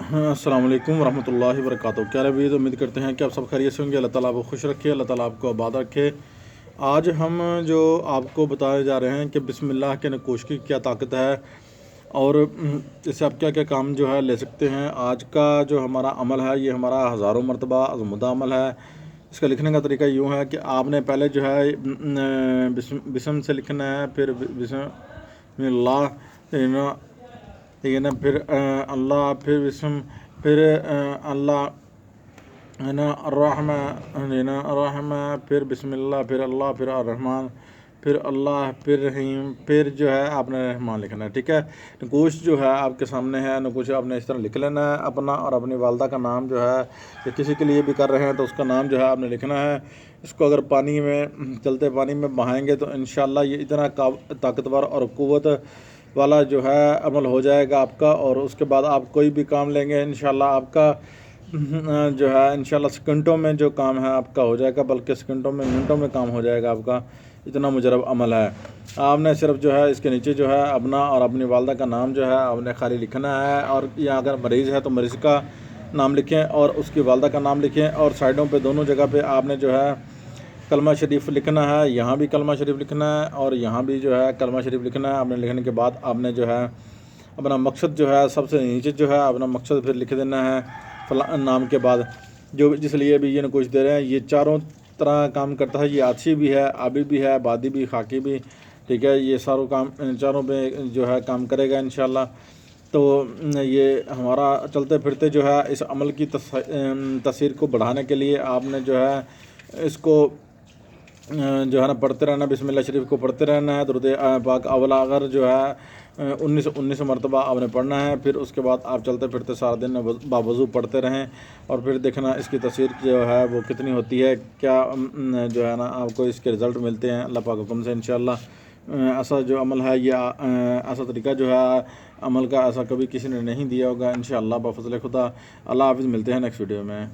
السلام علیکم ورحمۃ اللہ وبرکاتہ۔ کیا رویت امید کرتے ہیں کہ آپ سب خیریت سے ہوں گے۔ اللہ تعالیٰ آپ کو خوش رکھے، اللہ تعالیٰ آپ کو آباد رکھے۔ آج ہم جو آپ کو بتانے جا رہے ہیں کہ بسم اللہ کے نقوش کی کیا طاقت ہے اور اس سے آپ کیا کیا کام جو ہے لے سکتے ہیں۔ آج کا جو ہمارا عمل ہے یہ ہمارا ہزاروں مرتبہ آزمودہ عمل ہے۔ اس کا لکھنے کا طریقہ یوں ہے کہ آپ نے پہلے جو ہے بسم سے لکھنا ہے، پھر بسم اللہ، ٹھیک ہے نا، پھر اللہ، پھر بسم، پھر اللہ ہے نا، الرحمن ہے نا، الرحمن، پھر بسم اللہ، پھر اللہ، پھر الرحمن، پھر اللہ، پھر رحیم، پھر جو ہے آپ نے رحمان لکھنا ہے۔ ٹھیک ہے، نقوش جو ہے آپ کے سامنے ہے، نقوش آپ نے اس طرح لکھ لینا ہے۔ اپنا اور اپنی والدہ کا نام جو ہے، کہ کسی کے لیے بھی کر رہے ہیں تو اس کا نام جو ہے آپ نے لکھنا ہے۔ اس کو اگر پانی میں، چلتے پانی میں بہائیں گے تو انشاءاللہ یہ اتنا طاقتور اور قوت والا جو ہے عمل ہو جائے گا آپ کا، اور اس کے بعد آپ کوئی بھی کام لیں گے انشاءاللہ آپ کا جو ہے انشاءاللہ سیکنڈوں میں جو کام ہے آپ کا ہو جائے گا، بلکہ سیکنڈوں میں، منٹوں میں کام ہو جائے گا آپ کا۔ اتنا مجرب عمل ہے۔ آپ نے صرف جو ہے اس کے نیچے جو ہے اپنا اور اپنی والدہ کا نام جو ہے آپ نے خالی لکھنا ہے، اور یا اگر مریض ہے تو مریض کا نام لکھیں اور اس کی والدہ کا نام لکھیں، اور سائڈوں پہ دونوں جگہ پہ آپ نے جو ہے کلمہ شریف لکھنا ہے۔ یہاں بھی کلمہ شریف لکھنا ہے اور یہاں بھی جو ہے کلمہ شریف لکھنا ہے۔ آپ نے لکھنے کے بعد آپ نے جو ہے اپنا مقصد جو ہے سب سے نیچے جو ہے اپنا مقصد پھر لکھ دینا ہے فلاں نام کے بعد، جو جس لیے بھی یہ نقوش دے رہے ہیں۔ یہ چاروں طرح کام کرتا ہے، یہ عطشی بھی ہے، آبی بھی ہے، بادی بھی، خاکی بھی۔ ٹھیک ہے، یہ ساروں کام چاروں پہ جو ہے کام کرے گا انشاءاللہ۔ تو یہ ہمارا چلتے پھرتے جو ہے اس عمل کی تاثیر کو بڑھانے کے لیے آپ نے جو ہے اس کو جو ہے نا پڑھتے رہنا، بسم اللہ شریف کو پڑھتے رہنا ہے۔ درود پاک اول آخر جو ہے 19 مرتبہ آپ نے پڑھنا ہے۔ پھر اس کے بعد آپ چلتے پھرتے سارا دن باوضو پڑھتے رہیں، اور پھر دیکھنا اس کی تاثیر جو ہے وہ کتنی ہوتی ہے، کیا جو ہے نا آپ کو اس کے رزلٹ ملتے ہیں اللہ پاک حکم سے انشاءاللہ۔ ایسا جو عمل ہے، یہ ایسا طریقہ جو ہے عمل کا ایسا کبھی کسی نے نہیں دیا ہوگا انشاءاللہ بفضل خدا۔ اللہ حافظ، ملتے ہیں نیکسٹ ویڈیو میں۔